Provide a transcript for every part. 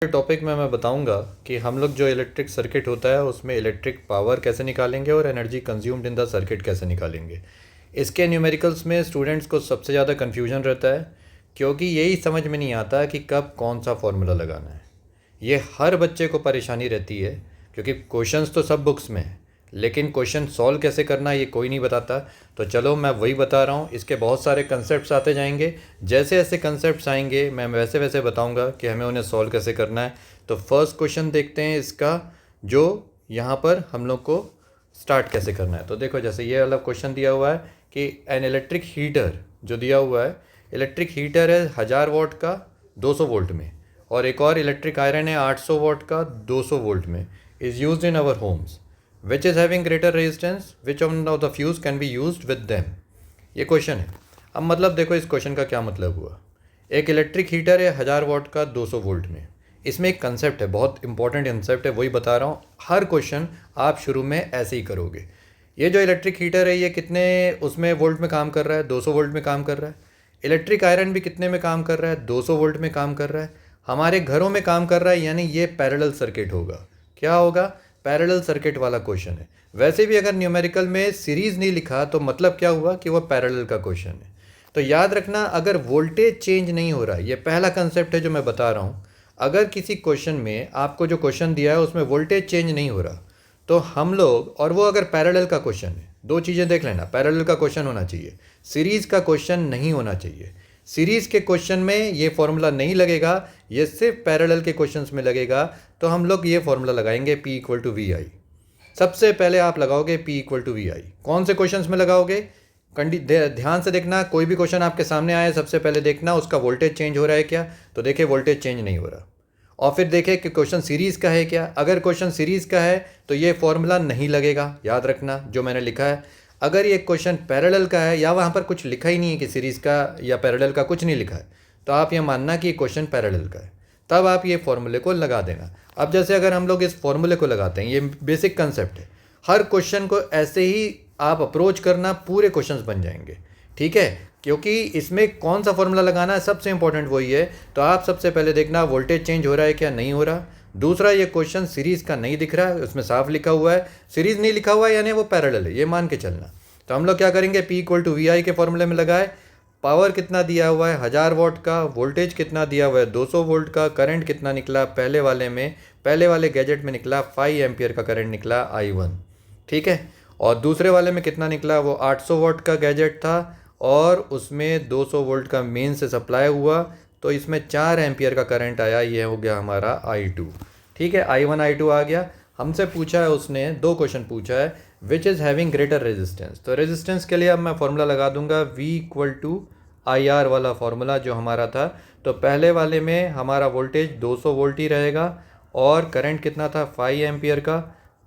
Topic में मैं बताऊंगा कि हम लोग जो इलेक्ट्रिक सर्किट होता है उसमें इलेक्ट्रिक पावर कैसे निकालेंगे और energy consumed in the circuit कैसे निकालेंगे। इसके न्यूमेरिकल्स में स्टूडेंट्स को सबसे ज़्यादा कन्फ्यूजन रहता है, क्योंकि यही समझ में नहीं आता कि कब कौन सा फॉर्मूला लगाना है। ये हर बच्चे को परेशानी रहती है, क्योंकि क्वेश्चंस तो सब बुक्स में है, लेकिन क्वेश्चन सॉल्व कैसे करना ये कोई नहीं बताता। तो चलो मैं वही बता रहा हूँ। इसके बहुत सारे कंसेप्ट्स आते जाएंगे, जैसे जैसे कंसेप्ट्स आएंगे मैं वैसे वैसे बताऊँगा कि हमें उन्हें सॉल्व कैसे करना है। तो फर्स्ट क्वेश्चन देखते हैं इसका, जो यहाँ पर हम लोग को स्टार्ट कैसे करना है। तो देखो, जैसे ये वाला क्वेश्चन दिया हुआ है कि एन इलेक्ट्रिक हीटर जो दिया हुआ है, इलेक्ट्रिक हीटर है 1000 वॉट का 200 वोल्ट में, और एक और इलेक्ट्रिक आयरन है 800 वॉट का 200 वोल्ट में, is used in our homes, which is having greater resistance, which of the fuse can be used with them. ये क्वेश्चन है। अब मतलब देखो इस क्वेश्चन का क्या मतलब हुआ। एक इलेक्ट्रिक हीटर है 1000 वॉट का 200 वोल्ट में। इसमें एक कंसेप्ट है, बहुत इंपॉर्टेंट कंसेप्ट है, वही बता रहा हूँ। हर क्वेश्चन आप शुरू में ऐसे ही करोगे। ये जो इलेक्ट्रिक हीटर है ये कितने उसमें वोल्ट में काम कर रहा है? 200 वोल्ट में काम कर रहा है। इलेक्ट्रिक आयरन भी कितने में काम कर रहा है? 200 वोल्ट में काम कर रहा है। हमारे घरों में काम कर रहा है, यानी ये पैरेलल सर्किट होगा। क्या होगा? पैरेलल सर्किट वाला क्वेश्चन है। वैसे भी अगर न्यूमेरिकल में सीरीज नहीं लिखा तो मतलब क्या हुआ कि वह पैरेलल का क्वेश्चन है। तो याद रखना, अगर वोल्टेज चेंज नहीं हो रहा है, ये पहला कंसेप्ट है जो मैं बता रहा हूँ। अगर किसी क्वेश्चन में आपको जो क्वेश्चन दिया है उसमें वोल्टेज चेंज नहीं हो रहा, तो हम लोग, और वो अगर पैरेलल का क्वेश्चन है, दो चीज़ें देख लेना, पैरेलल का क्वेश्चन होना चाहिए, सीरीज़ का क्वेश्चन नहीं होना चाहिए। सीरीज़ के क्वेश्चन में ये फॉर्मूला नहीं लगेगा, ये सिर्फ पैरेलल के क्वेश्चंस में लगेगा। तो हम लोग ये फॉर्मूला लगाएंगे P इक्वल टू वी आई। सबसे पहले आप लगाओगे P इक्वल टू वी आई। कौन से क्वेश्चंस में लगाओगे? ध्यान से देखना, कोई भी क्वेश्चन आपके सामने आए सबसे पहले देखना उसका वोल्टेज चेंज हो रहा है क्या। तो देखिए वोल्टेज चेंज नहीं हो रहा। और फिर देखें कि क्वेश्चन सीरीज़ का है क्या। अगर क्वेश्चन सीरीज़ का है तो ये फॉर्मूला नहीं लगेगा, याद रखना जो मैंने लिखा है। अगर ये क्वेश्चन पैरेलल का है या वहाँ पर कुछ लिखा ही नहीं है कि सीरीज़ का या पैरेलल का, कुछ नहीं लिखा है, तो आप ये मानना कि क्वेश्चन पैरेलल का है, तब आप ये फॉर्मूले को लगा देना। अब जैसे अगर हम लोग इस फॉर्मूले को लगाते हैं, ये बेसिक कंसेप्ट है, हर क्वेश्चन को ऐसे ही आप अप्रोच करना, पूरे क्वेश्चंस बन जाएंगे। ठीक है, क्योंकि इसमें कौन सा फॉर्मूला लगाना है सबसे इंपॉर्टेंट वही है। तो आप सबसे पहले देखना वोल्टेज चेंज हो रहा है क्या, नहीं हो रहा। दूसरा, ये क्वेश्चन सीरीज़ का नहीं दिख रहा है, उसमें साफ लिखा हुआ है सीरीज़ नहीं लिखा हुआ है, यानी वो पैरेलल है, ये मान के चलना। तो हम लोग क्या करेंगे, P इक्वल टू वी आई के फॉर्मूले में लगाए। पावर कितना दिया हुआ है 1000 वॉट का, वोल्टेज कितना दिया हुआ है 200 वोल्ट का, करंट कितना निकला पहले वाले में, पहले वाले गैजेट में निकला 5 एम्पियर का करंट निकला I1। ठीक है, और दूसरे वाले में कितना निकला, वो 800 वॉट का गैजेट था और उसमें 200 वोल्ट का मेन से सप्लाई हुआ, तो इसमें 4 एम्पियर का करंट आया, ये हो गया हमारा I2। ठीक है, I1 I2 आ गया। हमसे पूछा है उसने, दो क्वेश्चन पूछा है, विच इज़ हैविंग ग्रेटर रेजिस्टेंस। तो रेजिस्टेंस के लिए अब मैं फॉर्मूला लगा दूंगा V इक्वल टू IR वाला फॉर्मूला जो हमारा था। तो पहले वाले में हमारा वोल्टेज 200 वोल्ट ही रहेगा और करंट कितना था 5 एम्पियर का,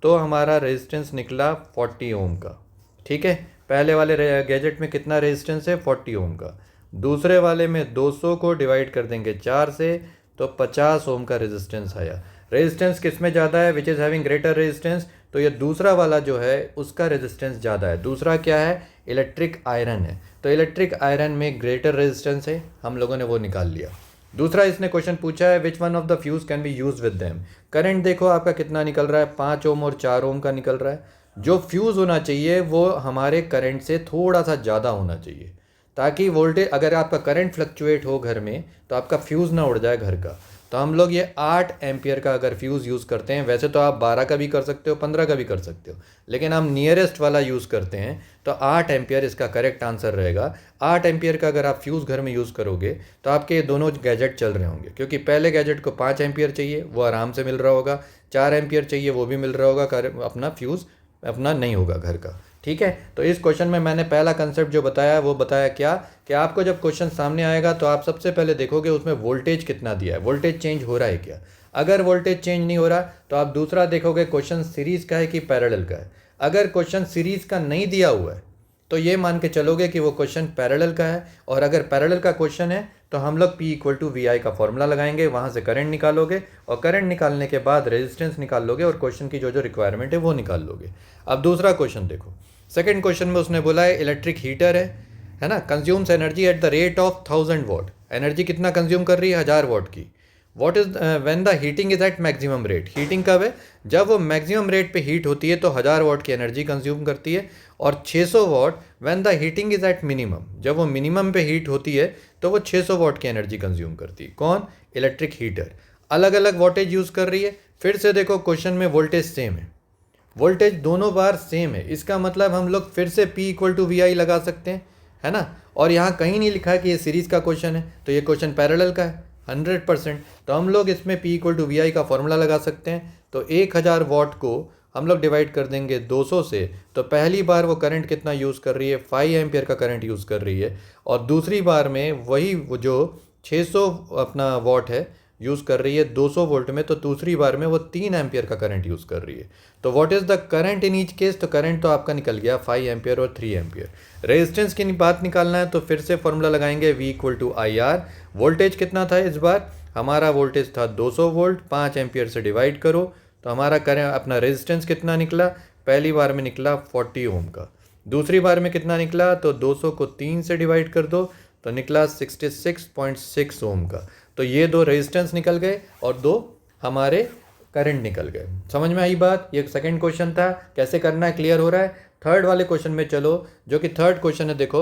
तो हमारा रेजिस्टेंस निकला 40 ओम का। ठीक है, पहले वाले गैजेट में कितना रेजिस्टेंस है 40 ओम का। दूसरे वाले में 200 को डिवाइड कर देंगे 4 से, तो 50 ओम का रेजिस्टेंस आया। रेजिस्टेंस किस में ज़्यादा है, विच इज़ हैविंग ग्रेटर रेजिस्टेंस, तो ये दूसरा वाला जो है उसका रेजिस्टेंस ज़्यादा है। दूसरा क्या है, इलेक्ट्रिक आयरन है, तो इलेक्ट्रिक आयरन में ग्रेटर रेजिस्टेंस है, हम लोगों ने वो निकाल लिया। दूसरा इसने क्वेश्चन पूछा है which one of the fuse can B use with them. Current देखो आपका कितना निकल रहा है, 5 ओम और 4 ओम का निकल रहा है। जो फ्यूज़ होना चाहिए वो हमारे करंट से थोड़ा सा ज़्यादा होना चाहिए, ताकि वोल्टेज, अगर आपका करंट फ्लक्चुएट हो घर में तो आपका फ्यूज़ ना उड़ जाए घर का। तो हम लोग ये 8 एम्पियर का अगर फ्यूज़ यूज़ करते हैं, वैसे तो आप 12 का भी कर सकते हो, 15 का भी कर सकते हो, लेकिन हम नियरेस्ट वाला यूज़ करते हैं, तो 8 एम्पियर इसका करेक्ट आंसर रहेगा। 8 एम्पियर का अगर आप फ्यूज़ घर में यूज़ करोगे तो आपके ये दोनों गैजेट चल रहे होंगे, क्योंकि पहले गैजेट को 5 एम्पियर चाहिए, वो आराम से मिल रहा होगा, 4 एम्पियर चाहिए, वो भी मिल रहा होगा, अपना फ्यूज़ अपना नहीं होगा घर का। ठीक है, तो इस क्वेश्चन में मैंने पहला कंसेप्ट जो बताया वो बताया क्या, कि आपको जब क्वेश्चन सामने आएगा तो आप सबसे पहले देखोगे उसमें वोल्टेज कितना दिया है, वोल्टेज चेंज हो रहा है क्या। अगर वोल्टेज चेंज नहीं हो रहा तो आप दूसरा देखोगे क्वेश्चन सीरीज़ का है कि पैरेलल का है। अगर क्वेश्चन सीरीज़ का नहीं दिया हुआ है तो ये मान के चलोगे कि वो क्वेश्चन पैरेलल का है, और अगर पैरेलल का क्वेश्चन है तो हम लोग P इक्वल टू वी आई का फॉर्मूला लगाएंगे, वहाँ से करंट निकालोगे और करंट निकालने के बाद रेजिस्टेंस निकाल लोगे और क्वेश्चन की जो जो रिक्वायरमेंट है वो निकाल लोगे। अब दूसरा क्वेश्चन देखो, सेकंड क्वेश्चन में उसने बोला है इलेक्ट्रिक हीटर है ना, consumes energy at the rate of 1000 watt. Energy कितना कंज्यूम कर रही है, 1000 वॉट की। What is when the heating is at maximum rate. Heating कब है? जब वो मैक्सिमम रेट पे हीट होती है तो 1000 वाट की एनर्जी कंज्यूम करती है। और 600 watt when the heating is at minimum, जब वो मिनिमम पे हीट होती है तो वो 600 वाट की एनर्जी कंज्यूम करती है। कौन? Electric heater. अलग अलग वोल्टेज यूज़ कर रही है। फिर से देखो क्वेश्चन में वोल्टेज सेम है, वोल्टेज दोनों बार सेम है, इसका मतलब हम लोग फिर से P इक्वल टू वी आई लगा सकते हैं, है ना। और यहाँ कहीं नहीं लिखा है कि ये सीरीज़ का क्वेश्चन है, तो ये क्वेश्चन पैरेलल का है 100%। तो हम लोग इसमें P इक्वल टू वी आई का फॉर्मूला लगा सकते हैं। तो 1000 वाट को हम लोग डिवाइड कर देंगे 200 से, तो पहली बार वो करंट कितना यूज़ कर रही है? 5 एम्पियर का करंट यूज़ कर रही है। और दूसरी बार में वही वो जो 600 अपना वाट है यूज़ कर रही है 200 वोल्ट में, तो दूसरी बार में वो 3 एम्पियर का करंट यूज़ कर रही है। तो what is the current in each case? तो करंट तो आपका निकल गया 5 एम्पियर और 3 एम्पियर। रेजिस्टेंस की बात निकालना है तो फिर से फॉर्मूला लगाएंगे V equal to I R. Voltage कितना था इस बार? हमारा वोल्टेज था 200 वोल्ट, 5 एम्पियर से डिवाइड करो तो हमारा करंट अपना रेजिस्टेंस कितना निकला? पहली बार में निकला 40 ओम का। दूसरी बार में कितना निकला? तो 200 को 3 से डिवाइड कर दो तो निकला 66.6 ओम का। तो ये दो रेजिस्टेंस निकल गए और दो हमारे करंट निकल गए। समझ में आई बात? ये सेकंड क्वेश्चन था, कैसे करना है क्लियर हो रहा है। थर्ड वाले क्वेश्चन में चलो, जो कि थर्ड क्वेश्चन है। देखो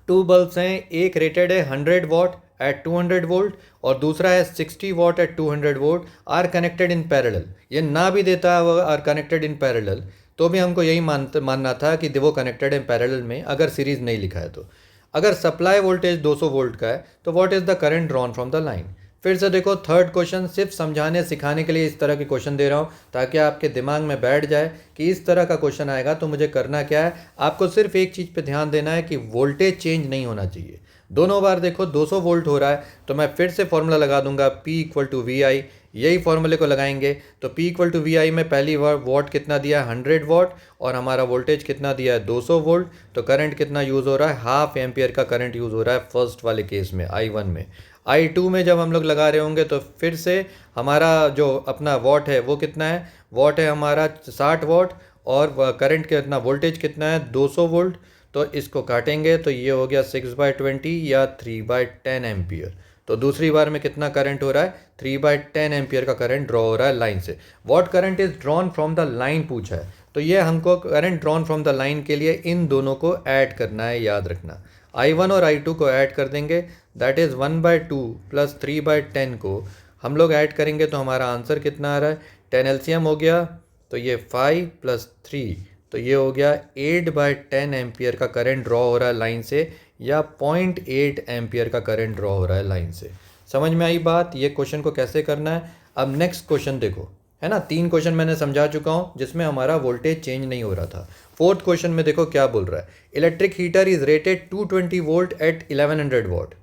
2 बल्ब्स हैं, एक रेटेड है 100 वाट एट 200 वोल्ट और दूसरा है 60 watt at 200 volt, are connected in parallel. ये ना भी देता है वो आर कनेक्टेड इन पैरेलल तो भी हमको यही मानना था कि वो कनेक्टेड इन पैरेलल में, अगर सीरीज नहीं लिखा है तो। अगर सप्लाई वोल्टेज 200 वोल्ट का है तो what is the current drawn from the line. फिर से देखो थर्ड क्वेश्चन, सिर्फ समझाने सिखाने के लिए इस तरह के क्वेश्चन दे रहा हूँ ताकि आपके दिमाग में बैठ जाए कि इस तरह का क्वेश्चन आएगा तो मुझे करना क्या है। आपको सिर्फ एक चीज़ पे ध्यान देना है कि वोल्टेज चेंज नहीं होना चाहिए। दोनों बार देखो 200 वोल्ट हो रहा है तो मैं फिर से फॉर्मूला लगा दूंगा P इक्वल टू वी आई। यही फॉर्मूले को लगाएंगे तो P इक्वल टू वी आई में पहली बार वॉट कितना दिया है? 100 वॉट, और हमारा वोल्टेज कितना दिया है? 200 वोल्ट। तो करंट कितना यूज़ हो रहा है? हाफ एम्पियर का करंट यूज़ हो रहा है फर्स्ट वाले केस में, I1 में। I2 में जब हम लोग लगा रहे होंगे तो फिर से हमारा जो अपना वॉट है वो कितना है? वॉट है हमारा 60 वॉट, और करंट कितना, वोल्टेज कितना है? 200 वोल्ट। तो इसको काटेंगे तो ये हो गया 6/20 या 3/10 एम्पियर। तो दूसरी बार में कितना करंट हो रहा है? 3/10 एम्पियर का करंट ड्रॉ हो रहा है लाइन से। What current is drawn from the line पूछा है, तो ये हमको current drawn from the line के लिए इन दोनों को ऐड करना है, याद रखना। I1 और I2 को ऐड कर देंगे, दैट इज़ 1/2 प्लस 3/10 को हम लोग ऐड करेंगे तो हमारा आंसर कितना आ रहा है? 10 एलसीएम हो गया तो ये 5 प्लस 3, तो ये हो गया 8/10 एम्पियर का करंट ड्रॉ हो रहा है लाइन से, या 0.8 एम्पियर का करंट ड्रॉ हो रहा है लाइन से। समझ में आई बात? ये क्वेश्चन को कैसे करना है। अब नेक्स्ट क्वेश्चन देखो, है ना। 3 क्वेश्चन मैंने समझा चुका हूँ जिसमें हमारा वोल्टेज चेंज नहीं हो रहा था। फोर्थ क्वेश्चन में देखो क्या बोल रहा है। Electric heater is rated 220 volt at 1100 watt.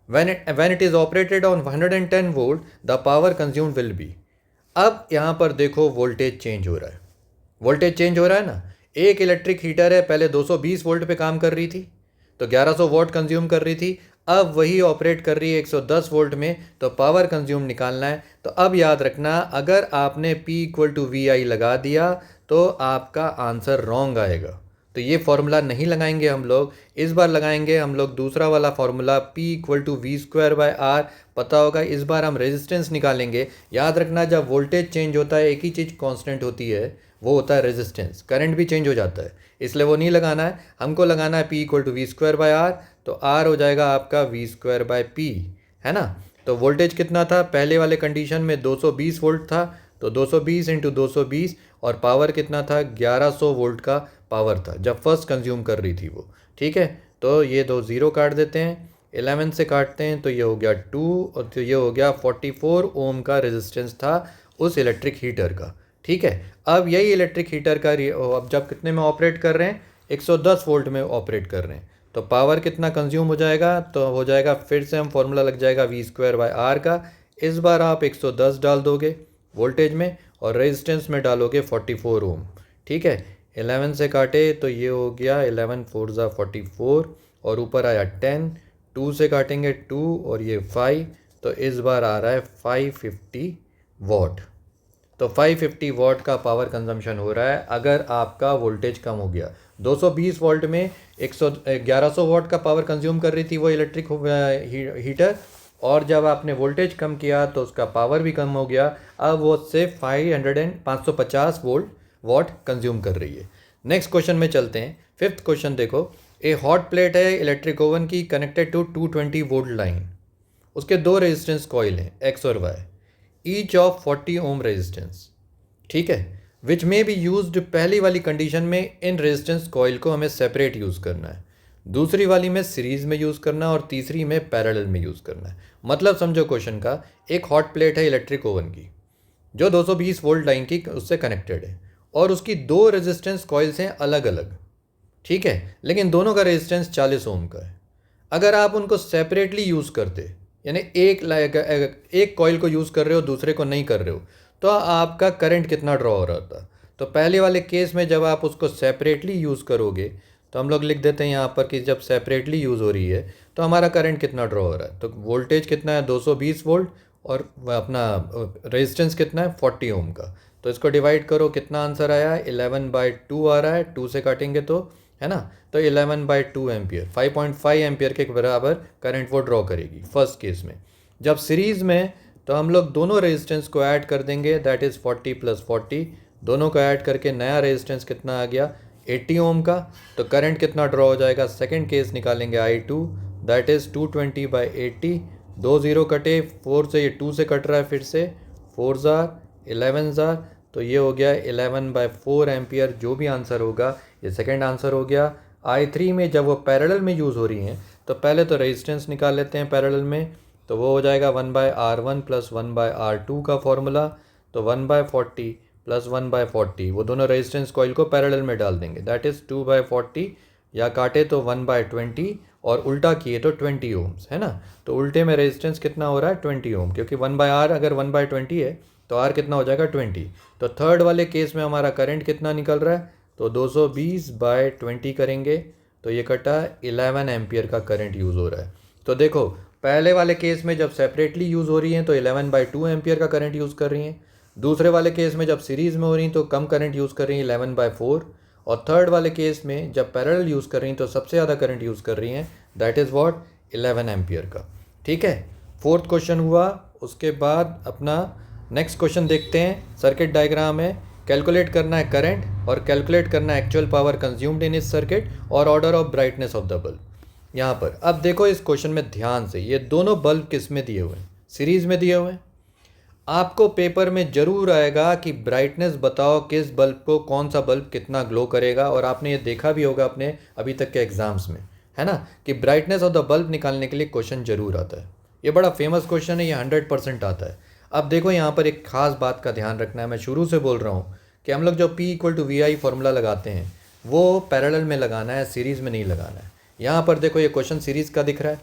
when it is operated on 110 volt the power consumed will be. अब यहाँ पर देखो वोल्टेज चेंज हो रहा है, वोल्टेज चेंज हो रहा है ना। एक इलेक्ट्रिक हीटर है, पहले 220 वोल्ट पे काम कर रही थी तो 1100 वॉट कंज्यूम कर रही थी, अब वही ऑपरेट कर रही है 110 वोल्ट में, तो पावर कंज्यूम निकालना है। तो अब याद रखना, अगर आपने P इक्वल टू वी आई लगा दिया तो आपका आंसर रॉन्ग आएगा। तो ये फॉर्मूला नहीं लगाएंगे हम लोग, इस बार लगाएंगे हम लोग दूसरा वाला formula P equal to V square by R. पता होगा इस बार हम रेजिस्टेंस निकालेंगे। याद रखना, जब वोल्टेज चेंज होता है एक ही चीज़ कांस्टेंट होती है, वो होता है रेजिस्टेंस। करंट भी चेंज हो जाता है, इसलिए वो नहीं लगाना है। हमको लगाना है P equal to V square by R, तो R हो जाएगा आपका वी स्क्वायर बाय P, है ना। तो वोल्टेज कितना था पहले वाले कंडीशन में? 220 वोल्ट था, तो 220 इंटू 220, और पावर कितना था? 1100 वोल्ट का पावर था जब फर्स्ट कंज्यूम कर रही थी वो। ठीक है, तो ये दो ज़ीरो काट देते हैं, 11 से काटते हैं तो ये हो गया 2, और तो ये हो गया 44 ओम का रेजिस्टेंस था उस इलेक्ट्रिक हीटर का। ठीक है, अब यही इलेक्ट्रिक हीटर का अब जब कितने में ऑपरेट कर रहे हैं? 110 वोल्ट में ऑपरेट कर रहे हैं, तो पावर कितना कंज्यूम हो जाएगा? तो हो जाएगा, फिर से हम फॉर्मूला लग जाएगा वी स्क्वायर बाय आर का। इस बार आप 110 डाल दोगे वोल्टेज में और रेजिस्टेंस में डालोगे 44 ओम। ठीक है, 11 से काटे तो ये हो गया 11 4 ज़ा 44, और ऊपर आया 10, 2 से काटेंगे 2 और ये 5, तो इस बार आ रहा है 550 वॉट। तो 550 वॉट का पावर कंजम्पशन हो रहा है अगर आपका वोल्टेज कम हो गया। 220 वोल्ट में 1100 वॉट का पावर कंज्यूम कर रही थी वो इलेक्ट्रिक हीटर, और जब आपने वोल्टेज कम किया तो उसका पावर भी कम हो गया। अब वो सिर्फ 550 वाट कंज्यूम कर रही है। नेक्स्ट क्वेश्चन में चलते हैं। फिफ्थ क्वेश्चन देखो, ए हॉट प्लेट है इलेक्ट्रिक ओवन की कनेक्टेड टू 220 वोल्ट लाइन। उसके दो रेजिस्टेंस कॉइल हैं एक्स और Y, each of 40 ohm resistance, ठीक है, विच में बी यूज्ड। पहली वाली कंडीशन में इन रेजिस्टेंस कॉइल को हमें सेपरेट यूज़ करना है, दूसरी वाली में सीरीज में यूज़ करना है और तीसरी में पैरेलल में यूज़ करना है। मतलब समझो क्वेश्चन का, एक हॉट प्लेट है इलेक्ट्रिक ओवन की जो 220 वोल्ट लाइन की उससे कनेक्टेड है और उसकी दो रेजिस्टेंस कॉइल्स हैं अलग अलग, ठीक है, लेकिन दोनों का रेजिस्टेंस 40 ओम का है। अगर आप उनको सेपरेटली यूज़ करते, यानी एक कॉइल को यूज़ कर रहे हो दूसरे को नहीं कर रहे हो, तो आपका करंट कितना ड्रॉ हो रहा था। तो पहले वाले केस में जब आप उसको सेपरेटली यूज़ करोगे तो हम लोग लिख देते हैं यहाँ पर कि जब सेपरेटली यूज़ हो रही है तो हमारा करंट कितना ड्रॉ हो रहा है। तो वोल्टेज कितना है 220 वोल्ट और अपना रेजिस्टेंस कितना है 40 ओम का। तो इसको डिवाइड करो, कितना आंसर आया है 11/2 आ रहा है, 2 से काटेंगे तो, है ना, तो 11/2 एम्पियर, 5.5 एम्पियर के बराबर करंट वो ड्रॉ करेगी फर्स्ट केस में। जब सीरीज़ में तो हम लोग दोनों रेजिस्टेंस को ऐड कर देंगे, दैट इज़ 40 + 40, दोनों को ऐड करके नया रेजिस्टेंस कितना आ गया 80 ओम का। तो करंट कितना ड्रॉ हो जाएगा, सेकंड केस निकालेंगे I2, दैट इज़ 220/80, 2 0 कटे, 4 से ये 2 से कट रहा है, फिर से 4 ज़ार 11 ज़ार, तो ये हो गया 11/4 एम्पियर। जो भी आंसर होगा ये सेकंड आंसर हो गया। I3 में जब वो पैरेलल में यूज़ हो रही हैं तो पहले तो रेजिस्टेंस निकाल लेते हैं पैरेलल में, तो वो हो जाएगा 1/R1 + 1/R2 का फॉर्मूला। तो 1/40 + 1/40, वो दोनों रेजिस्टेंस कॉइल को पैरेलल में डाल देंगे, दैट इज़ 2/40, या काटे तो 1/20 और उल्टा किए तो 20 ओम्स, है ना। तो उल्टे में रेजिस्टेंस कितना हो रहा है 20 ओम, क्योंकि 1/R अगर 1/20 है तो R कितना हो जाएगा 20। तो थर्ड वाले केस में हमारा करंट कितना निकल रहा है, तो 220/20 करेंगे तो ये कटा 11 एम्पियर का करंट यूज़ हो रहा है। तो देखो पहले वाले केस में जब सेपरेटली यूज़ हो रही हैं तो 11/2 एम्पियर का करंट यूज़ कर रही हैं, दूसरे वाले केस में जब सीरीज़ में हो रही हैं तो कम करंट यूज़ कर रही हैं 11/4, और थर्ड वाले केस में जब पैरेलल यूज़ कर रही हैं तो सबसे ज़्यादा करंट यूज़ कर रही हैं, दैट इज़ व्हाट 11 एम्पियर का, ठीक है। फोर्थ क्वेश्चन हुआ। उसके बाद अपना नेक्स्ट क्वेश्चन देखते हैं। सर्किट डायग्राम है, कैलकुलेट करना है करंट और कैलकुलेट करना है एक्चुअल पावर कंज्यूम्ड इन इस सर्किट और order of brightness of the bulb. यहाँ पर अब देखो इस क्वेश्चन में ध्यान से, ये दोनों बल्ब किस में दिए हुए हैं, सीरीज में दिए हुए हैं। आपको पेपर में ज़रूर आएगा कि ब्राइटनेस बताओ किस बल्ब को, कौन सा बल्ब कितना ग्लो करेगा, और आपने ये देखा भी होगा अपने अभी तक के एग्जाम्स में, है ना, कि ब्राइटनेस ऑफ द बल्ब निकालने के लिए क्वेश्चन जरूर आता है। ये बड़ा फेमस क्वेश्चन है, ये 100% आता है। अब देखो यहाँ पर एक खास बात का ध्यान रखना है, मैं शुरू से बोल रहा हूँ कि हम लोग जो P = VI फॉर्मूला लगाते हैं वो पैरेलल में लगाना है, सीरीज़ में नहीं लगाना है। यहाँ पर देखो ये क्वेश्चन सीरीज़ का दिख रहा है,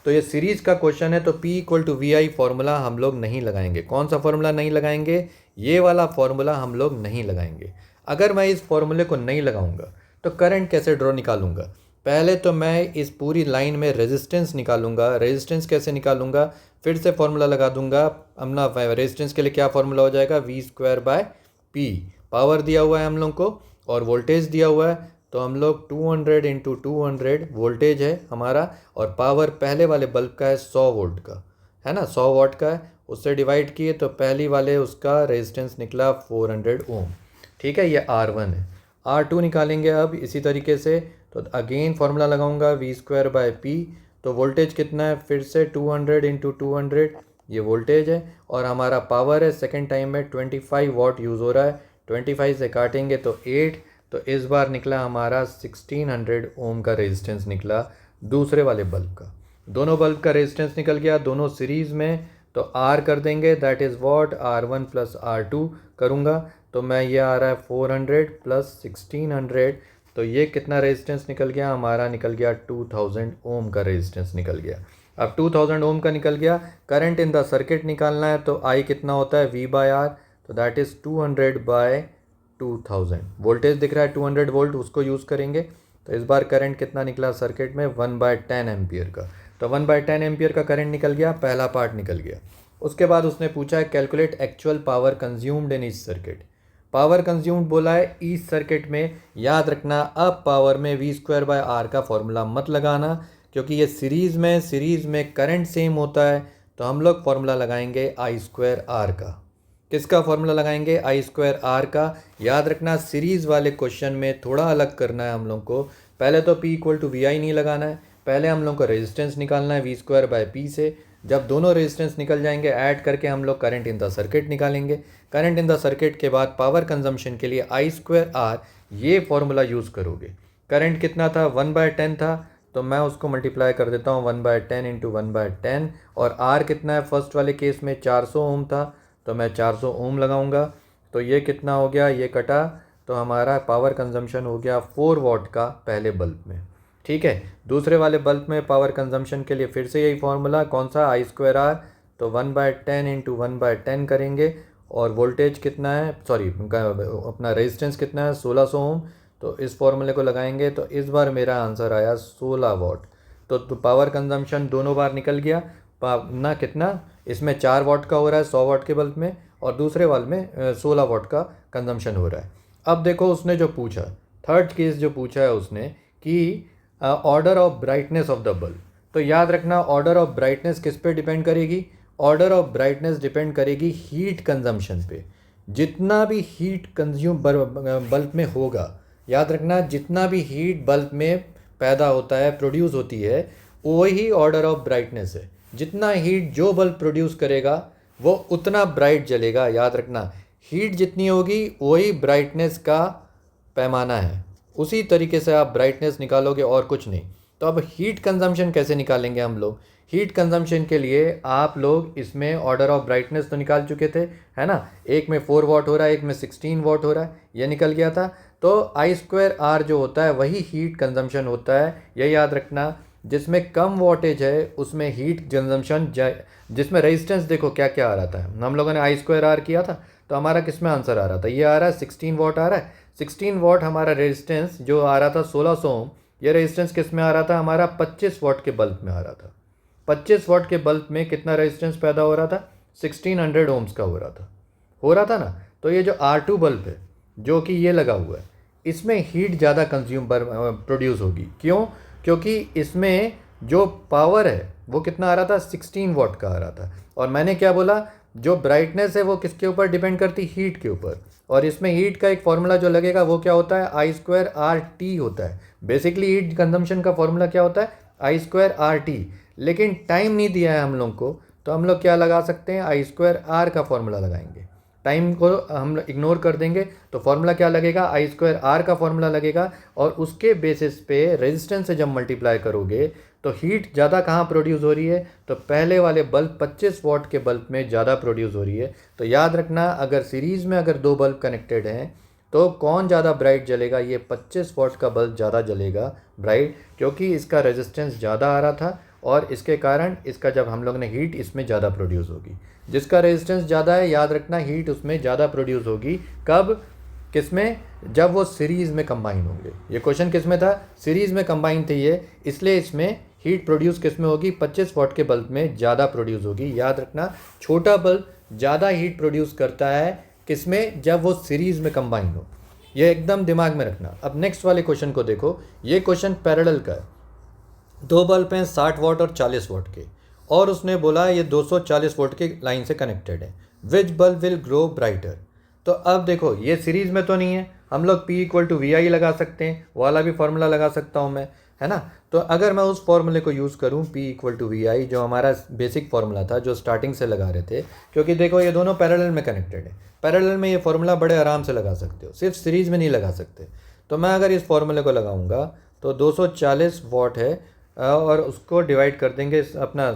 तो ये सीरीज़ का क्वेश्चन है, तो P = VI फॉर्मूला हम लोग नहीं लगाएंगे। कौन सा फॉर्मूला नहीं लगाएंगे, ये वाला फॉर्मूला हम लोग नहीं लगाएंगे। अगर मैं इस फॉर्मूले को नहीं लगाऊंगा तो करंट कैसे ड्रॉ निकालूंगा। पहले तो मैं इस पूरी लाइन में रेजिस्टेंस निकालूंगा। रेजिस्टेंस कैसे निकालूंगा, फिर से फॉर्मूला लगा दूंगा अपना। रेजिस्टेंस के लिए क्या फॉर्मूला हो जाएगा, V²/P। पावर दिया हुआ है हम लोग को और वोल्टेज दिया हुआ है, तो हम लोग 200 × 200 वोल्टेज है हमारा, और पावर पहले वाले बल्ब का है 100 वोल्ट का, है ना, 100 वाट का है, उससे डिवाइड किए तो पहली वाले उसका रेजिस्टेंस निकला 400 ओम, ठीक है। ये R1 है। R2 निकालेंगे अब इसी तरीके से, तो अगेन फार्मूला लगाऊंगा V²/P। तो वोल्टेज कितना है, फिर से 200 × 200, ये वोल्टेज है, और हमारा पावर है सेकेंड टाइम में 25 वाट यूज़ हो रहा है, 25 से काटेंगे तो 8, तो इस बार निकला हमारा 1600 ओम का रेजिस्टेंस निकला दूसरे वाले बल्ब का। दोनों बल्ब का रेजिस्टेंस निकल गया, दोनों सीरीज़ में, तो R कर देंगे, that is what R1 + R2 करूँगा, तो मैं ये आ रहा है 400 + 1600, तो ये कितना रेजिस्टेंस निकल गया हमारा, निकल गया 2000 ओम का रेजिस्टेंस निकल गया। अब 2000 ओम का निकल गया, करंट इन द सर्किट निकालना है, तो I कितना होता है V/R, तो दैट इज़ 200/2000। वोल्टेज दिख रहा है 200 वोल्ट, उसको यूज़ करेंगे, तो इस बार करंट कितना निकला सर्किट में 1/10 एम्पियर का। तो 1/10 एम्पियर का करंट निकल गया, पहला पार्ट निकल गया। उसके बाद उसने पूछा है calculate actual power consumed in each circuit. Power consumed बोला है ईच सर्किट में, याद रखना अब पावर में V²/R का फॉर्मूला मत लगाना, क्योंकि ये सीरीज़ में करंट सेम होता है, तो हम लोग फॉर्मूला लगाएंगे आई स्क्वायर आर का। किसका फॉर्मूला लगाएंगे? आई स्क्वायर आर का। याद रखना सीरीज़ वाले क्वेश्चन में थोड़ा अलग करना है हम लोग को। पहले तो P इक्वल टू वी आई नहीं लगाना है, पहले हम लोग को रेजिस्टेंस निकालना है वी स्क्वायर बाय पी से। जब दोनों रेजिस्टेंस निकल जाएंगे, ऐड करके हम लोग करंट इन द सर्किट निकालेंगे। करंट इन द सर्किट के बाद पावर कंजम्पशन के लिए आई स्क्वायर आर ये फॉर्मूला यूज़ करोगे। करंट कितना था? 1/10 था, तो मैं उसको मल्टीप्लाई कर देता हूँ 1/10 इंटू 1/10। और आर कितना है? फर्स्ट वाले केस में 400 ओम था, तो मैं 400 ओम लगाऊंगा। तो ये कितना हो गया? ये कटा, तो हमारा पावर कंजम्पशन हो गया 4 वाट का पहले बल्ब में। ठीक है, दूसरे वाले बल्ब में पावर कंजम्पशन के लिए फिर से यही फार्मूला, कौन सा? आई स्क्वायर आर। तो 1/10 इंटू 1/10 करेंगे। और वोल्टेज कितना है, सॉरी अपना रेजिस्टेंस कितना है? 1600 ओम। तो इस फॉर्मूले को लगाएंगे, तो इस बार मेरा आंसर आया 16 वाट। तो पावर कंजम्पशन दोनों बार निकल गया ना। कितना? इसमें 4 वाट का हो रहा है 100 वाट के बल्ब में, और दूसरे वाले में 16 वाट का कंजम्पशन हो रहा है। अब देखो उसने जो पूछा, थर्ड केस जो पूछा है उसने कि order of brightness of the bulb. तो याद रखना ऑर्डर ऑफ ब्राइटनेस किस पे डिपेंड करेगी? ऑर्डर ऑफ ब्राइटनेस डिपेंड करेगी हीट कंजम्पशन पे। जितना भी हीट कंज्यूम बल्ब में होगा, याद रखना जितना भी हीट बल्ब में पैदा होता है, प्रोड्यूस होती है, वही ऑर्डर ऑफ ब्राइटनेस है। जितना हीट जो बल्ब प्रोड्यूस करेगा वो उतना ब्राइट जलेगा। याद रखना हीट जितनी होगी वही ब्राइटनेस का पैमाना है। उसी तरीके से आप ब्राइटनेस निकालोगे और कुछ नहीं। तो अब हीट कंजम्पशन कैसे निकालेंगे हम लोग? हीट कंजम्पशन के लिए आप लोग इसमें ऑर्डर ऑफ ब्राइटनेस तो निकाल चुके थे, है ना। एक में 4 वाट हो रहा है, एक में 16 वाट हो रहा है, ये निकल गया था। तो आई स्क्वायर आर जो होता है वही हीट कंजम्पशन होता है, ये याद रखना। जिसमें कम वोल्टेज है उसमें हीट कंजम्पशन, जिसमें रेजिस्टेंस देखो क्या क्या आ रहा था। हम लोगों ने आई स्क्वायर आर किया था, तो हमारा किस में आंसर आ रहा था? ये आ रहा है 16 वाट आ रहा है। 16 वाट हमारा रेजिस्टेंस जो आ रहा था 1600 ओम, ये रेजिस्टेंस किस में आ रहा था? हमारा 25 वाट के बल्ब में आ रहा था। 25 वाट के बल्ब में कितना रेजिस्टेंस पैदा हो रहा था? 1600 ओम्स का हो रहा था ना। तो ये जो R2 बल्ब है जो कि ये लगा हुआ है, इसमें हीट ज़्यादा कंज्यूम प्रोड्यूस होगी। क्यों? क्योंकि इसमें जो पावर है वो कितना आ रहा था? 16 वाट का आ रहा था। और मैंने क्या बोला? जो ब्राइटनेस है वो किसके ऊपर डिपेंड करती? हीट के ऊपर। और इसमें हीट का एक फॉर्मूला जो लगेगा वो क्या होता है? आई स्क्वायर आर टी होता है। बेसिकली हीट कंजम्पशन का फॉर्मूला क्या होता है? आई स्क्वायर आर टी। लेकिन टाइम नहीं दिया है हम लोग को, तो हम लोग क्या लगा सकते हैं? आई स्क्वायर आर का फॉर्मूला लगाएंगे। टाइम को हम इग्नोर कर देंगे, तो फॉर्मूला क्या लगेगा? आई स्क्वायर आर का फॉर्मूला लगेगा। और उसके बेसिस पे रेजिस्टेंस से जब मल्टीप्लाई करोगे तो हीट ज़्यादा कहाँ प्रोड्यूस हो रही है? तो पहले वाले बल्ब 25 वाट के बल्ब में ज़्यादा प्रोड्यूस हो रही है। तो याद रखना अगर सीरीज़ में अगर 2 बल्ब कनेक्टेड हैं तो कौन ज़्यादा ब्राइट जलेगा? ये 25 वाट का बल्ब ज़्यादा जलेगा ब्राइट, क्योंकि इसका रेजिस्टेंस ज़्यादा आ रहा था और इसके कारण इसका जब हम लोग ने हीट इसमें ज़्यादा प्रोड्यूस होगी। जिसका रेजिस्टेंस ज़्यादा है, याद रखना हीट उसमें ज़्यादा प्रोड्यूस होगी। कब? किसमें? जब वो सीरीज़ में कंबाइन होंगे। ये क्वेश्चन किस में था? सीरीज़ में कंबाइन थे ये, इसलिए इसमें हीट प्रोड्यूस किस में होगी? 25 वाट के बल्ब में ज़्यादा प्रोड्यूस होगी। याद रखना छोटा बल्ब ज़्यादा हीट प्रोड्यूस करता है किसमें? जब वो सीरीज़ में कंबाइन हो। ये एकदम दिमाग में रखना। अब नेक्स्ट वाले क्वेश्चन को देखो। ये क्वेश्चन पैरेलल का है। 2 बल्ब हैं 60 वाट और 40 वाट के, और उसने बोला ये 240 वाट की लाइन से कनेक्टेड है। विच बल्ब विल ग्रो ब्राइटर? तो अब देखो ये सीरीज़ में तो नहीं है, हम लोग P इक्वल टू वी आई लगा सकते हैं, वाला भी फॉर्मूला लगा सकता हूँ मैं, है ना। तो अगर मैं उस फॉर्मूले को यूज़ करूँ P इक्वल टू वी आई, जो हमारा बेसिक फार्मूला था जो स्टार्टिंग से लगा रहे थे, क्योंकि देखो ये दोनों पैरेलल में कनेक्टेड है। पैरेलल में ये फार्मूला बड़े आराम से लगा सकते हो, सिर्फ सीरीज़ में नहीं लगा सकते। तो मैं अगर इस फार्मूले को लगाऊंगा तो 240 वाट है, और उसको डिवाइड कर देंगे अपना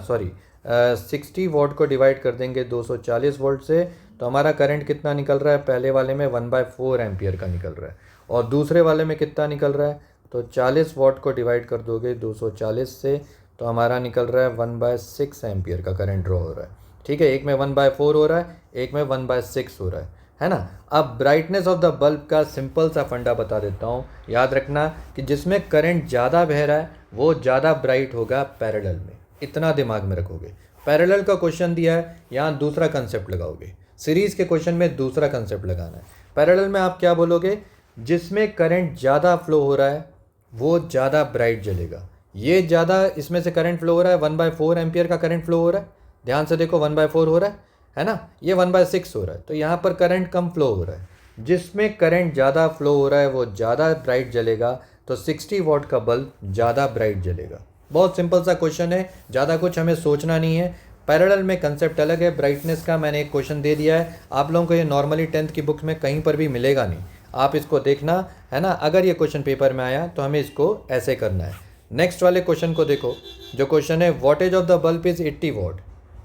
60 वाट को डिवाइड कर देंगे 240 वोल्ट से, तो हमारा करंट कितना निकल रहा है? पहले वाले में 1/4 एम्पियर का निकल रहा है, और दूसरे वाले में कितना निकल रहा है? तो 40 वाट को डिवाइड कर दोगे 240 से, तो हमारा निकल रहा है 1/6 एम्पियर का करंट ड्रॉ हो रहा है। ठीक है, एक में 1/4 हो रहा है, एक में 1/6 हो रहा है ना। अब ब्राइटनेस ऑफ द बल्ब का सिंपल सा फंडा बता देता हूँ। याद रखना कि जिसमें करंट ज़्यादा बह रहा है वो ज़्यादा ब्राइट होगा पैरेलल में। इतना दिमाग में रखोगे। पैरेलल का क्वेश्चन दिया है, यहाँ दूसरा कंसेप्ट लगाओगे। सीरीज़ के क्वेश्चन में दूसरा कंसेप्ट लगाना है। पैरेलल में आप क्या बोलोगे? जिसमें करंट ज़्यादा फ्लो हो रहा है वो ज़्यादा ब्राइट जलेगा। ये ज़्यादा इसमें से करंट फ्लो हो रहा है, 1/4 एम्पियर का करंट फ्लो हो रहा है, ध्यान से देखो 1/4 हो रहा है ना, ये 1/6 हो रहा है, तो यहाँ पर करंट कम फ्लो हो रहा है। जिसमें करंट ज़्यादा फ्लो हो रहा है वो ज़्यादा ब्राइट जलेगा, तो 60 वॉट का बल्ब ज़्यादा ब्राइट जलेगा। बहुत सिंपल सा क्वेश्चन है, ज़्यादा कुछ हमें सोचना नहीं है। पैरेलल में कंसेप्ट अलग है, ब्राइटनेस का मैंने एक क्वेश्चन दे दिया है, आप लोगों को ये नॉर्मली 10th की बुक्स में कहीं पर भी मिलेगा नहीं, आप इसको देखना है ना। अगर ये क्वेश्चन पेपर में आया तो हमें इसको ऐसे करना है। नेक्स्ट वाले क्वेश्चन को देखो, जो क्वेश्चन है wattage of the bulb is 80 watt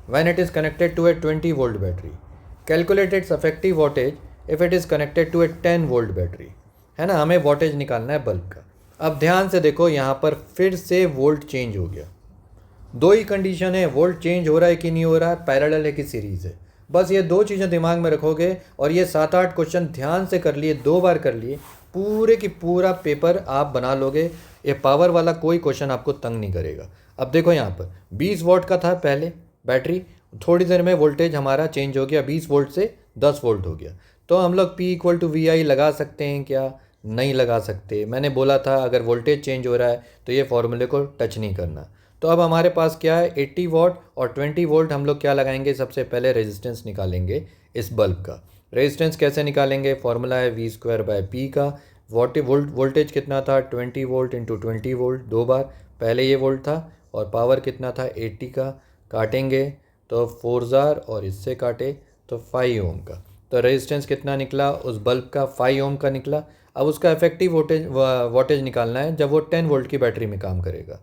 when it is connected to a 20 volt battery, calculate its effective wattage if it is connected to a 10 volt battery, है ना। हमें वॉटेज निकालना है बल्ब का। अब ध्यान से देखो, यहाँ पर फिर से वोल्ट चेंज हो गया। दो ही कंडीशन है, वोल्ट चेंज हो रहा है कि नहीं हो रहा है, पैरेलल है कि सीरीज़ है। बस ये दो चीज़ें दिमाग में रखोगे और ये 7-8 क्वेश्चन ध्यान से कर लिए, 2 बार कर लिए, पूरे की पूरा पेपर आप बना लोगे। ये पावर वाला कोई क्वेश्चन आपको तंग नहीं करेगा। अब देखो यहाँ पर 20 वोल्ट का था पहले बैटरी, थोड़ी देर में वोल्टेज हमारा चेंज हो गया, 20 वोल्ट से 10 वोल्ट हो गया। तो हम लोग P = VI लगा सकते हैं क्या? नहीं लगा सकते। मैंने बोला था अगर वोल्टेज चेंज हो रहा है तो ये फॉर्मूले को टच नहीं करना। तो अब हमारे पास क्या है, 80 वॉट और 20 वोल्ट। हम लोग क्या लगाएंगे, सबसे पहले रेजिस्टेंस निकालेंगे इस बल्ब का। रेजिस्टेंस कैसे निकालेंगे, फॉर्मूला है V²/P का। वोल्टेज कितना था, 20 वोल्ट इंटू 20 वोल्ट, 2 बार, पहले ये वोल्ट था, और पावर कितना था 80 का। काटेंगे तो 4 और इससे काटे तो 5 ओम का। तो रेजिस्टेंस कितना निकला उस बल्ब का, 5 ओम का निकला। अब उसका इफेक्टिव वोल्टेज निकालना है जब वो 10 वोल्ट की बैटरी में काम करेगा,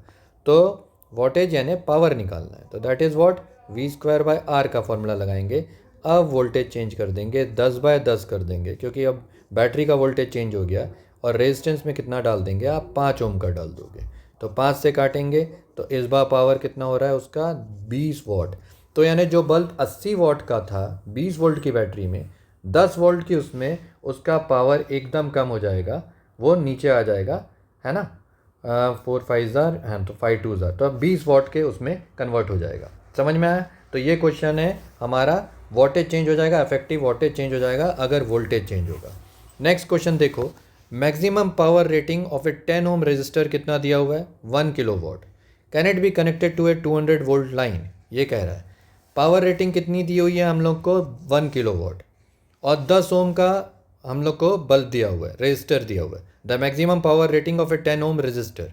तो वोल्टेज यानी पावर निकालना है। तो दैट इज़ व्हाट, V²/R का फॉर्मूला लगाएंगे। अब वोल्टेज चेंज कर देंगे, 10/10 कर देंगे, क्योंकि अब बैटरी का वोल्टेज चेंज हो गया। और रेजिस्टेंस में कितना डाल देंगे आप, 5 ओम का डाल दोगे, तो 5 से काटेंगे तो इस बार पावर कितना हो रहा है उसका, 20 वॉट। तो यानी जो बल्ब 80 वॉट का था 20 वोल्ट की बैटरी में, 10 वोल्ट की उसमें उसका पावर एकदम कम हो जाएगा, वो नीचे आ जाएगा, है ना। 4 5 हाँ, तो 5 2 तो अब 20 वॉट के उसमें कन्वर्ट हो जाएगा। समझ में आया? तो ये क्वेश्चन है हमारा, वोल्टेज चेंज हो जाएगा, इफेक्टिव वोल्टेज चेंज हो जाएगा अगर वोल्टेज चेंज होगा। नेक्स्ट क्वेश्चन देखो, maximum power rating of a 10 ohm resistor कितना दिया हुआ है, 1 kilowatt. Can it be connected to a 200 volt line, ये कह रहा है। पावर रेटिंग कितनी दी हुई है हम लोग को, 1 किलोवाट, और 10 ओम का हम लोग को बल्ब दिया हुआ है, रजिस्टर दिया हुआ है। The maximum power rating of a 10 ohm resistor,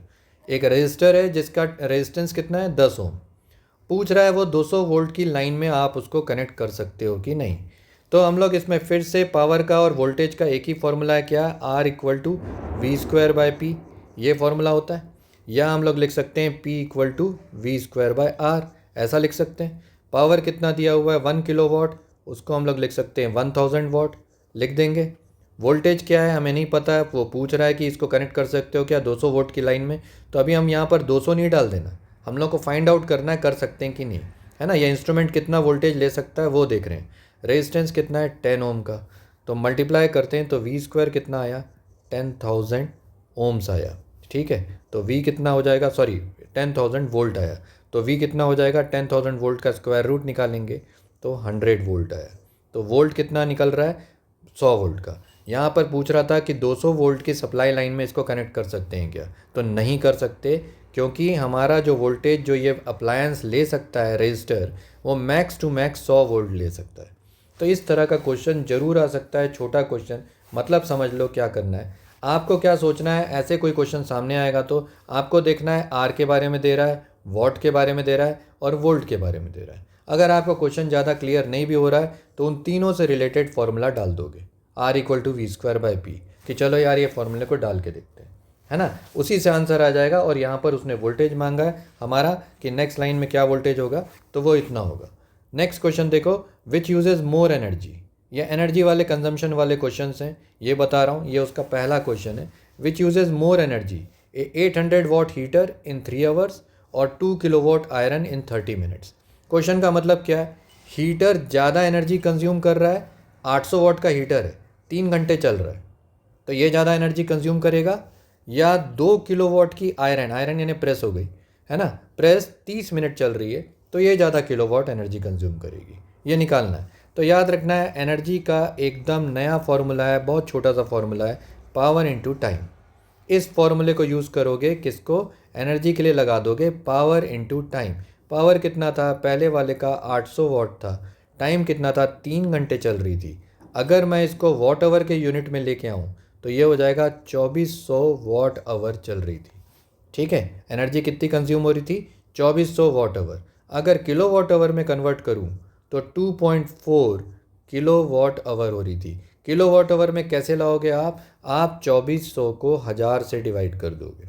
एक रजिस्टर है जिसका रेजिस्टेंस कितना है, 10 ओम। पूछ रहा है वो 200 वोल्ट की लाइन में आप उसको कनेक्ट कर सकते हो कि नहीं। तो हम लोग इसमें फिर से पावर का और वोल्टेज का एक ही फॉर्मूला है, क्या, R = V²/P, ये फॉर्मूला होता है। या हम लोग लिख सकते हैं P = V²/R, ऐसा लिख सकते हैं। पावर कितना दिया हुआ है, 1 किलोवाट, उसको हम लोग लिख सकते हैं 1000 वॉट, लिख देंगे। वोल्टेज क्या है हमें नहीं पता है, वो पूछ रहा है कि इसको कनेक्ट कर सकते हो क्या 200 वोल्ट की लाइन में, तो अभी हम यहाँ पर 200 नहीं डाल देना, हम लोग को फाइंड आउट करना है कर सकते हैं कि नहीं, है ना। ये इंस्ट्रूमेंट कितना वोल्टेज ले सकता है वो देख रहे हैं। रेजिस्टेंस कितना है, 10 ओम का, तो मल्टीप्लाई करते हैं तो V² कितना आया, 10,000 ओम्स आया, ठीक है। तो V कितना हो जाएगा, सॉरी 10,000 वोल्ट आया, तो V कितना हो जाएगा, 10,000 वोल्ट का स्क्वायर रूट निकालेंगे तो 100 वोल्ट आया। तो वोल्ट कितना निकल रहा है, 100 वोल्ट का। यहाँ पर पूछ रहा था कि 200 वोल्ट की सप्लाई लाइन में इसको कनेक्ट कर सकते हैं क्या, तो नहीं कर सकते, क्योंकि हमारा जो वोल्टेज जो ये अप्लायंस ले सकता है रजिस्टर, वो मैक्स टू मैक्स 100 वोल्ट ले सकता है। तो इस तरह का क्वेश्चन जरूर आ सकता है, छोटा क्वेश्चन, मतलब समझ लो क्या करना है। आपको क्या सोचना है, ऐसे कोई क्वेश्चन सामने आएगा तो आपको देखना है R के बारे में दे रहा है, वॉट के बारे में दे रहा है और वोल्ट के बारे में दे रहा है। अगर आपको क्वेश्चन ज़्यादा क्लियर नहीं भी हो रहा है तो उन तीनों से रिलेटेड फॉर्मूला डाल दोगे, R = V²/P, कि चलो यार ये फॉर्मूले को डाल के देखते हैं, है ना। उसी से आंसर आ जाएगा। और यहाँ पर उसने वोल्टेज मांगा है हमारा कि नेक्स्ट लाइन में क्या वोल्टेज होगा, तो वो इतना होगा। नेक्स्ट क्वेश्चन देखो, विच यूजेज मोर एनर्जी, ये एनर्जी वाले कंजम्पशन वाले क्वेश्चन हैं, ये बता रहा हूँ। ये उसका पहला क्वेश्चन है, which uses more energy, a 800 watt heater in 3 hours और 2 kilowatt iron in 30 minutes. Question का मतलब क्या है, हीटर ज़्यादा एनर्जी कंज्यूम कर रहा है, 800 वॉट का हीटर है, 3 घंटे चल रहा है, तो ये ज़्यादा एनर्जी कंज्यूम करेगा। या 2 किलोवाट की आयरन, आयरन यानी प्रेस हो गई, है ना, प्रेस 30 मिनट चल रही है, तो ये ज़्यादा किलोवाट एनर्जी कंज्यूम करेगी, ये निकालना है। तो याद रखना है एनर्जी का एकदम नया फॉर्मूला है, बहुत छोटा सा फॉर्मूला है, पावर इनटू टाइम। इस फॉर्मूले को यूज़ करोगे किसको, एनर्जी के लिए लगा दोगे पावर इनटू टाइम। पावर कितना था, पहले वाले का 800 वॉट था, टाइम कितना था, 3 घंटे चल रही थी। अगर मैं इसको वॉट आवर के यूनिट में लेके आऊँ तो ये हो जाएगा 2400 वॉट आवर चल रही थी। ठीक है, एनर्जी कितनी कंज्यूम हो रही थी, 2400 वॉट आवर। अगर किलो वॉट आवर में कन्वर्ट करूँ तो 2.4 किलो वॉट आवर हो रही थी। किलो वॉट आवर में कैसे लाओगे आप 2400 को 1000 से डिवाइड कर दोगे।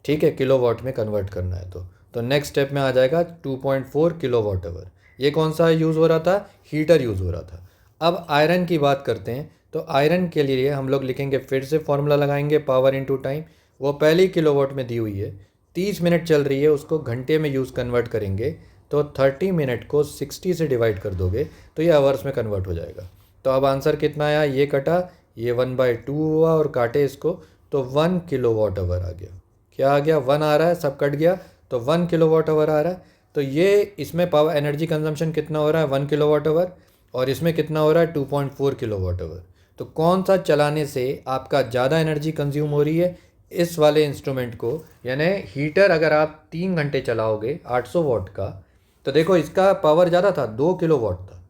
ठीक है, किलो वॉट में कन्वर्ट करना है तो नेक्स्ट स्टेप में आ जाएगा 2.4 किलो वॉट आवर। ये कौन सा यूज़ हो रहा था, हीटर यूज़ हो रहा था। अब आयरन की बात करते हैं तो आयरन के लिए हम लोग लिखेंगे, फिर से फॉर्मूला लगाएंगे पावर इनटू टाइम। वो पहली किलोवाट में दी हुई है, 30 मिनट चल रही है, उसको घंटे में यूज़ कन्वर्ट करेंगे तो 30 मिनट को 60 से डिवाइड कर दोगे तो ये आवर्स में कन्वर्ट हो जाएगा। तो अब आंसर कितना आया, ये कटा, ये 1/2 हुआ और काटे इसको तो 1 किलो वाट आवर आ गया। क्या आ गया, 1 आ रहा है, सब कट गया तो 1 किलो वाट आवर आ रहा है। तो ये इसमें पावर एनर्जी कंजम्पशन कितना हो रहा है, 1 किलो वाट आवर, और इसमें कितना हो रहा है 2.4 किलो वाट आवर। तो कौन सा चलाने से आपका ज़्यादा एनर्जी कंज्यूम हो रही है, इस वाले इंस्ट्रूमेंट को, यानी हीटर अगर आप 3 घंटे चलाओगे 800 वाट का, तो देखो इसका पावर ज़्यादा था, 2 किलो वाट था,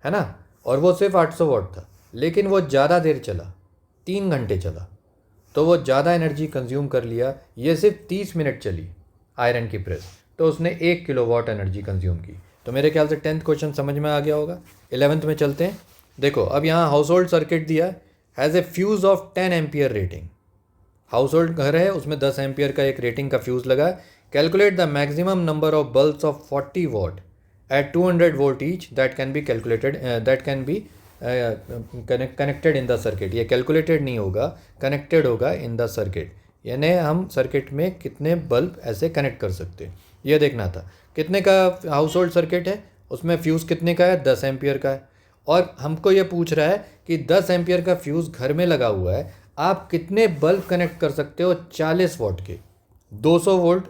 है ना, और वो सिर्फ 800 वाट था, लेकिन वो ज़्यादा देर चला, 3 घंटे चला, तो वो ज़्यादा एनर्जी कंज्यूम कर लिया। ये सिर्फ 30 मिनट चली आयरन की प्रेस, तो उसने 1 किलो वाट एनर्जी कंज्यूम की। तो मेरे ख्याल से 10th क्वेश्चन समझ में आ गया होगा। 11th में चलते हैं। देखो अब यहाँ हाउस होल्ड सर्किट दिया है, has a fuse of 10 ampere rating. House hold घर है, उसमें 10 एम्पियर का एक रेटिंग का फ्यूज़ लगा है। Calculate the maximum number of bulbs of 40 watt at 200 volt each that can be calculated, that can be connected in the circuit. ये calculated नहीं होगा, कनेक्टेड होगा इन द सर्किट, यानी हम सर्किट में कितने बल्ब ऐसे कनेक्ट कर सकते हैं, ये देखना था। कितने का हाउस होल्ड सर्किट है, उसमें फ्यूज़ कितने का है, 10 एम्पियर का है, और हमको ये पूछ रहा है कि 10 एम्पियर का फ्यूज़ घर में लगा हुआ है, आप कितने बल्ब कनेक्ट कर सकते हो 40 वॉट के, 200 वोल्ट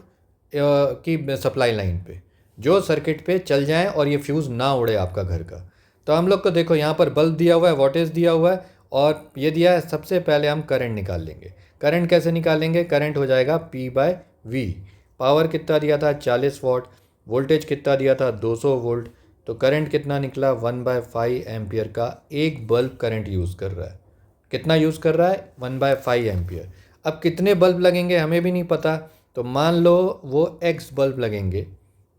की सप्लाई लाइन पे, जो सर्किट पे चल जाए और ये फ्यूज़ ना उड़े आपका घर का। तो हम लोग को देखो यहाँ पर बल्ब दिया हुआ है, वोल्टेज दिया हुआ है, और ये दिया है, सबसे पहले हम करंट निकाल लेंगे। करंट कैसे निकालेंगे, करंट हो जाएगा P/V। पावर कितना दिया था, 40 वॉट, वोल्टेज कितना दिया था, 200 वोल्ट, तो करंट कितना निकला, 1/5 एम्पियर का एक बल्ब करंट यूज़ कर रहा है। कितना यूज़ कर रहा है, 1/5 एम्पियर। अब कितने बल्ब लगेंगे हमें भी नहीं पता, तो मान लो वो X बल्ब लगेंगे,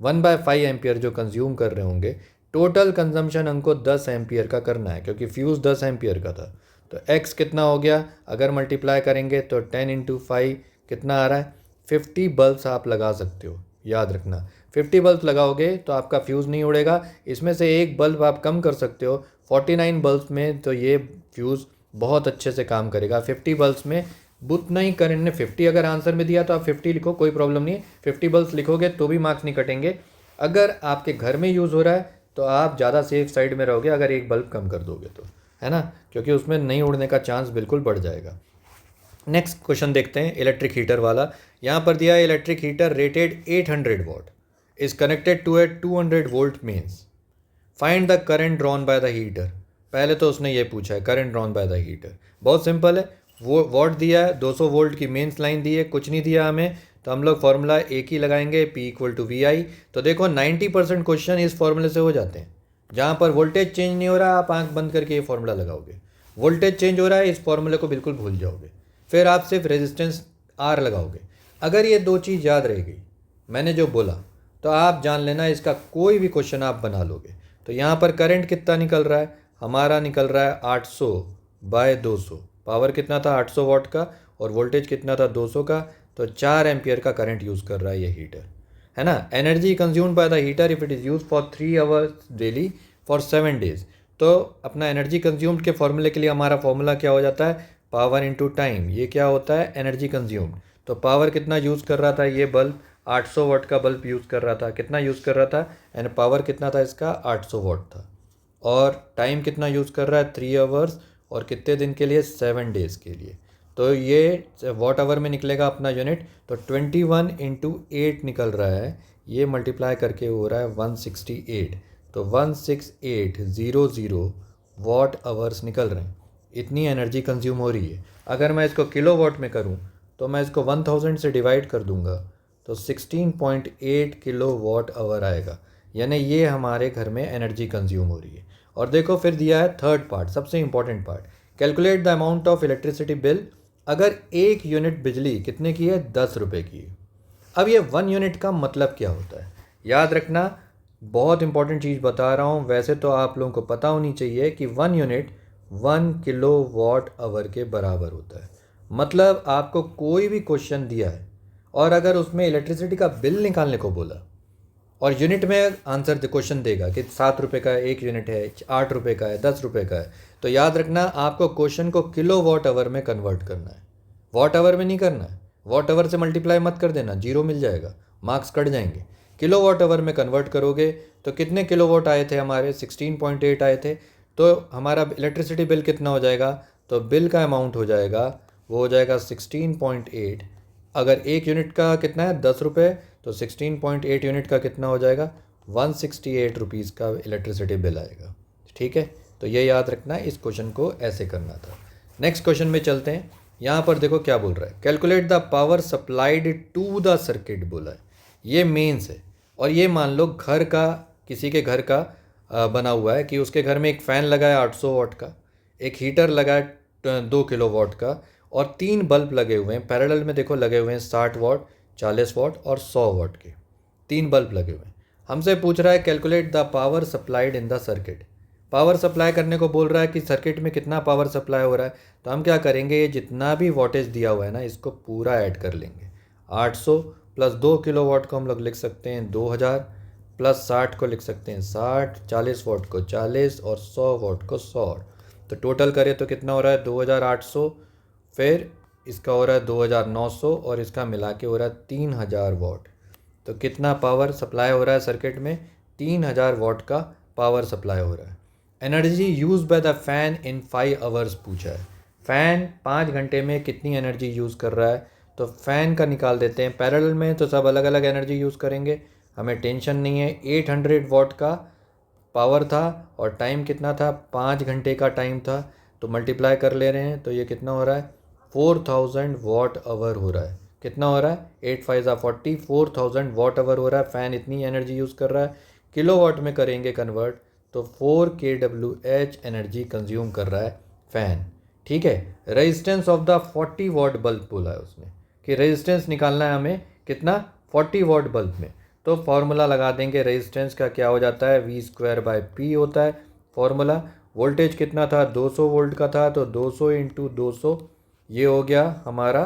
1/5 एम्पियर जो कंज्यूम कर रहे होंगे। टोटल कंजम्पशन हमको 10 एम्पियर का करना है, क्योंकि फ्यूज़ 10 एम्पियर का था। तो X कितना हो गया, अगर मल्टीप्लाई करेंगे तो 10 × 5 कितना आ रहा है, 50 बल्ब्स आप लगा सकते हो। याद रखना 50 बल्ब लगाओगे तो आपका फ्यूज़ नहीं उड़ेगा। इसमें से एक बल्ब आप कम कर सकते हो, 49 बल्ब में तो ये फ्यूज़ बहुत अच्छे से काम करेगा। 50 बल्ब्स में उतना ही करंट ने 50 अगर आंसर में दिया तो आप 50 लिखो, कोई प्रॉब्लम नहीं है। 50 बल्ब्स लिखोगे तो भी मार्क्स नहीं कटेंगे। अगर आपके घर में यूज़ हो रहा है तो आप ज़्यादा सेफ साइड में रहोगे अगर एक बल्ब कम कर दोगे तो, है ना, क्योंकि उसमें नहीं उड़ने का चांस बिल्कुल बढ़ जाएगा। नेक्स्ट क्वेश्चन देखते हैं, इलेक्ट्रिक हीटर वाला। यहाँ पर दिया है electric heater rated 800 watt is connected to a 200 volt mains, find the current drawn by the heater. पहले तो उसने ये पूछा है current drawn by the heater, बहुत सिंपल है। वो वॉट दिया है, 200 वोल्ट की मेंस लाइन दी है, कुछ नहीं दिया हमें, तो हम लोग फार्मूला एक ही लगाएंगे, P=VI। तो देखो 90% क्वेश्चन इस फार्मूले से हो जाते हैं। जहाँ पर वोल्टेज चेंज नहीं हो रहा, आप आंख बंद करके ये फार्मूला लगाओगे। वोल्टेज चेंज हो रहा है, इस फार्मूले को बिल्कुल भूल जाओगे, फिर आप सिर्फ रेजिस्टेंस R लगाओगे। अगर ये दो चीज़ याद रह गई, मैंने जो बोला, तो आप जान लेना इसका कोई भी क्वेश्चन आप बना लोगे। तो यहाँ पर करंट कितना निकल रहा है, हमारा निकल रहा है 800/200। पावर कितना था 800 वाट का, और वोल्टेज कितना था 200 का, तो 4 एम्पियर का करंट यूज़ कर रहा है ये हीटर, है ना। Energy consumed by the heater if it is use for 3 hours daily for 7 days. तो अपना एनर्जी कंज्यूम्ड के फॉर्मूले के लिए हमारा फॉर्मूला क्या हो जाता है, पावर इनटू टाइम। ये क्या होता है, एनर्जी कंज्यूम्ड। तो पावर कितना यूज़ कर रहा था ये बल्ब, 800 वाट का बल्ब यूज़ कर रहा था, कितना यूज़ कर रहा था, एंड पावर कितना था इसका 800 वाट था, और टाइम कितना यूज़ कर रहा है 3 आवर्स, और कितने दिन के लिए, 7 डेज़ के लिए। तो ये वॉट आवर में निकलेगा अपना यूनिट, तो 21 × 8 निकल रहा है, ये मल्टीप्लाई करके हो रहा है 168। तो 16800 वॉट आवर्स निकल रहे हैं, इतनी एनर्जी कंज्यूम हो रही है। अगर मैं इसको किलो वॉट में करूँ तो मैं इसको 1000 से डिवाइड कर दूंगा तो 16.8 किलो वाट आवर आएगा, यानी ये हमारे घर में एनर्जी कंज्यूम हो रही है। और देखो फिर दिया है थर्ड पार्ट, सबसे important part, calculate the amount of electricity bill. अगर 1 यूनिट बिजली कितने की है, 10 रुपये की है। अब ये 1 यूनिट का मतलब क्या होता है, याद रखना, बहुत इंपॉर्टेंट चीज़ बता रहा हूँ। वैसे तो आप लोगों को पता होनी चाहिए कि 1 यूनिट 1 किलो वाट आवर के बराबर होता है। मतलब आपको कोई भी क्वेश्चन दिया है और अगर उसमें इलेक्ट्रिसिटी का बिल निकालने को बोला और यूनिट में आंसर क्वेश्चन देगा कि 7 रुपये का 1 यूनिट है, 8 रुपये का है, 10 रुपये का है, तो याद रखना आपको क्वेश्चन को किलो वाट आवर में कन्वर्ट करना है, वाट आवर में नहीं करना है। वाट आवर से मल्टीप्लाई मत कर देना, जीरो मिल जाएगा, मार्क्स कट जाएंगे। किलो वाट आवर में कन्वर्ट करोगे तो कितने किलो वाट आए थे हमारे, 16.8 आए थे। तो हमारा इलेक्ट्रिसिटी बिल कितना हो जाएगा, तो बिल का अमाउंट हो जाएगा, वो हो जाएगा 16.8। अगर 1 यूनिट का कितना है, 10 रुपये, तो 16.8 यूनिट का कितना हो जाएगा, 168 रुपीज़ का इलेक्ट्रिसिटी बिल आएगा। ठीक है, तो ये याद रखना, इस क्वेश्चन को ऐसे करना था। नेक्स्ट क्वेश्चन में चलते हैं। यहाँ पर देखो क्या बोल रहा है, calculate the power supplied to the circuit बोला है। ये मेंस है और ये मान लो घर का, किसी के घर का बना हुआ है कि उसके घर में एक फ़ैन लगा है 800 वाट का, एक हीटर लगा है 2 किलो वाट का, और 3 बल्ब लगे हुए हैं पैरेलल में, देखो लगे हुए हैं 60 वाट, 40 वाट और 100 वाट के 3 बल्ब लगे हुए हैं। हमसे पूछ रहा है calculate the power supplied in the circuit. Power supply करने को बोल रहा है कि सर्किट में कितना पावर सप्लाई हो रहा है। तो हम क्या करेंगे, ये जितना भी वोल्टेज दिया हुआ है ना, इसको पूरा ऐड कर लेंगे। 800 प्लस 2 किलो वाट को हम लोग लिख सकते हैं 2000, प्लस 60 को लिख सकते हैं 60, 40 वाट को 40 और 100 वाट को 100। तो टोटल करें तो कितना हो रहा है, 2800, फिर इसका हो रहा है 2900 और इसका मिला के हो रहा है 3000 वाट। तो कितना पावर सप्लाई हो रहा है सर्किट में, 3000 वाट का पावर सप्लाई हो रहा है। Energy use by the fan in 5 hours पूछा है। फ़ैन 5 घंटे में कितनी एनर्जी यूज़ कर रहा है, तो फ़ैन का निकाल देते हैं। पैरेलल में तो सब अलग अलग एनर्जी यूज़ करेंगे, हमें टेंशन नहीं है। 800 वाट का पावर था और टाइम कितना था, 5 घंटे का टाइम था, तो मल्टीप्लाई कर ले रहे हैं तो ये कितना हो रहा है, 4000 वाट आवर हो रहा है। कितना हो रहा है, 8 5 40, 4000 वाट आवर हो रहा है। फ़ैन इतनी एनर्जी यूज़ कर रहा है। किलो वाट में करेंगे कन्वर्ट तो 4 kWh एनर्जी कंज्यूम कर रहा है फ़ैन। ठीक है, resistance of the 40 watt bulb बोला है उसने कि रेजिस्टेंस निकालना है हमें कितना, 40 वाट बल्ब में। तो फॉर्मूला लगा देंगे, रेजिस्टेंस का क्या हो जाता है, V²/P होता है फॉर्मूला। वोल्टेज कितना था, 200 वोल्ट का था, तो 200 × 200 ये हो गया हमारा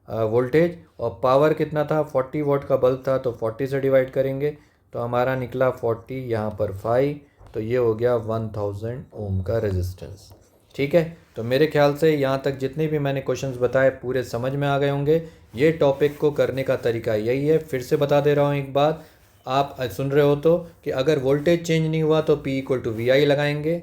वोल्टेज। और पावर कितना था, 40 वाट का बल्ब था, तो 40 से डिवाइड करेंगे तो हमारा निकला 40, यहाँ पर 5, तो ये हो गया 1000 ओम का रेजिस्टेंस। ठीक है, तो मेरे ख्याल से यहाँ तक जितने भी मैंने क्वेश्चंस बताए पूरे समझ में आ गए होंगे। ये टॉपिक को करने का तरीका यही है। फिर से बता दे रहा हूँ एक बात, आप सुन रहे हो तो, कि अगर वोल्टेज चेंज नहीं हुआ तो P = VI लगाएंगे,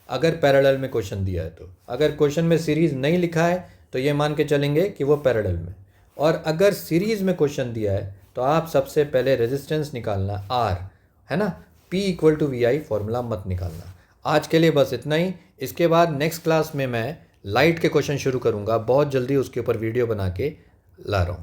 अगर पैरेलल में क्वेश्चन दिया है तो। अगर क्वेश्चन में सीरीज़ नहीं लिखा है तो ये मान के चलेंगे कि वो पैरेलल में, और अगर सीरीज़ में क्वेश्चन दिया है तो आप सबसे पहले रेजिस्टेंस निकालना R, है ना, P = VI फॉर्मूला मत निकालना। आज के लिए बस इतना ही। इसके बाद नेक्स्ट क्लास में मैं लाइट के क्वेश्चन शुरू करूँगा, बहुत जल्दी उसके ऊपर वीडियो बना के ला रहा हूँ।